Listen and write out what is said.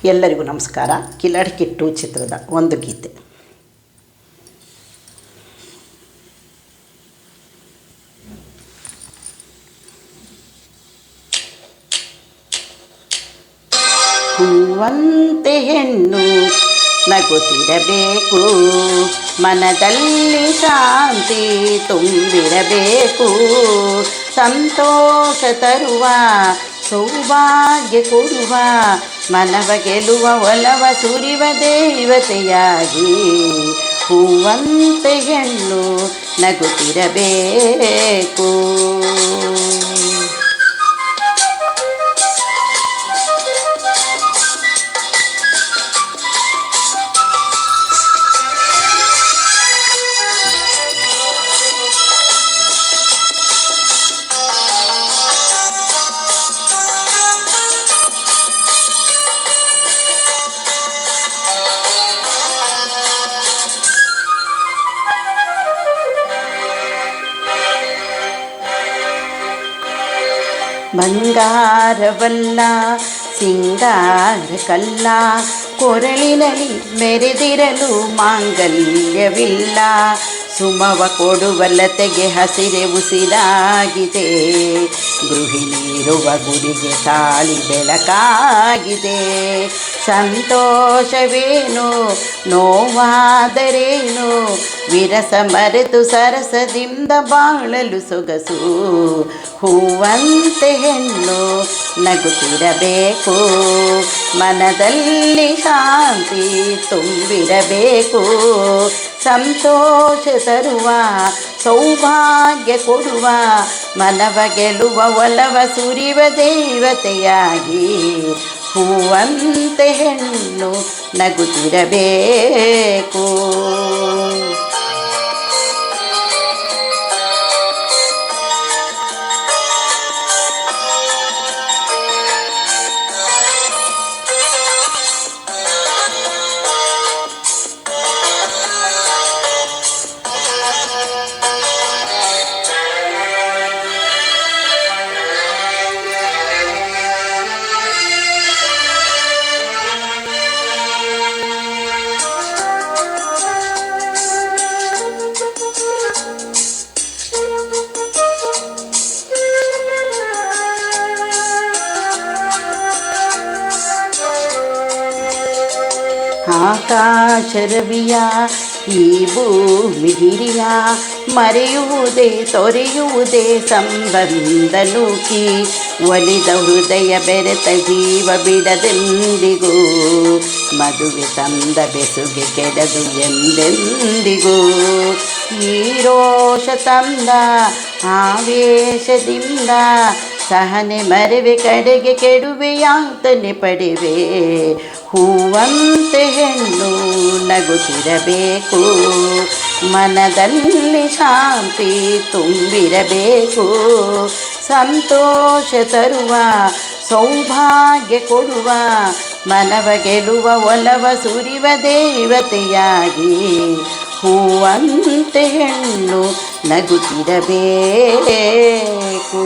ಎಲ್ಲರಿಗೂ ನಮಸ್ಕಾರ. ಕಿಲಾಡಿ ಕಿಟ್ಟು ಚಿತ್ರದ ಒಂದು ಗೀತೆ. ಹೂವಂತೆ ಹೆಣ್ಣು ನಗುತ್ತಿರಬೇಕು, ಮನದಲ್ಲಿ ಶಾಂತಿ ತುಂಬಿರಬೇಕು, ಸಂತೋಷ ತರುವ ಸೌಭಾಗ್ಯ ಕೊಡುವ, ಮನವ ಗೆಲ್ಲುವ ಒಲವ ಸುರಿವ ದೇವತೆಯಾಗಿ ಹೂವಂತೆ ಹೆಣ್ಣು ನಗುತ್ತಿರಬೇಕು. ಬಂಗಾರವಲ್ಲ ಸಿಂಗಾರ ಕಲ್ಲ, ಕೊರಳಿನಲ್ಲಿ ಮೆರೆದಿರಲು ಮಾಂಗಲ್ಯವಿಲ್ಲ, ಸುಮವ ಕೊಡುವ ಲತೆಗೆ ಹಸಿರೆ ಉಸಿರಾಗಿದೆ, ಗೃಹಿಣಿರುವ ಗುಡಿಗೆ ತಾಳಿ ಬೆಳಕಾಗಿದೆ. ಸಂತೋಷವೇನು ನೋವಾದರೇನು, ವಿರಸ ಮರೆತು ಸರಸದಿಂದ ಬಾಳಲು ಸೊಗಸು, ಹೂವಂತೆ ಹೆಣ್ಣು ನಗುತ್ತಿರಬೇಕು, ಮನದಲ್ಲಿ ಶಾಂತಿ ತುಂಬಿರಬೇಕು, ಸಂತೋಷ ತರುವ ಸೌಭಾಗ್ಯ ಕೊಡುವ, ಮನವ ಗೆಲ್ಲುವ ಒಲವ ಸುರಿವ ದೇವತೆಯಾಗಿ ಹೂವಂತೆ ಹೆಣ್ಣು ನಗುತ್ತಿರಬೇಕು. ಆಕಾಶ ರವಿಯ ಈ ಭೂಮಿ ಹಿರಿಯ, ಮರೆಯುವುದೇ ತೊರೆಯುವುದೇ ಸಂಬಂಧ ನೂಕಿ, ಒಲಿದ ಹೃದಯ ಬೆರೆತ ಜೀವ ಬಿಡದೆಂದಿಗೂ, ಮದುವೆ ತಂದ ಬೆಸುಗೆ ಕೆಡದು ಎಂದೆಂದಿಗೂ, ಈ ರೋಷ ತಂದ ಆವೇಶದಿಂದ ಸಹನೆ ಮರೆವೆ ಕಡೆಗೆ ಕೆಡುವೆ ಯಾತನೆ ಪಡೆವೆ, ಹೂವಂತೆ ಹೆಣ್ಣು ನಗುತ್ತಿರಬೇಕು, ಮನದಲ್ಲಿ ಶಾಂತಿ ತುಂಬಿರಬೇಕು, ಸಂತೋಷ ತರುವ ಸೌಭಾಗ್ಯ ಕೊಡುವ, ಮನವ ಗೆಲ್ಲುವ ಒಲವ ಸುರಿವ ದೇವತೆಯಾಗಿ ಹೂವಂತೆ ಹೆಣ್ಣು ನಗುತ್ತಿರಬೇಕು.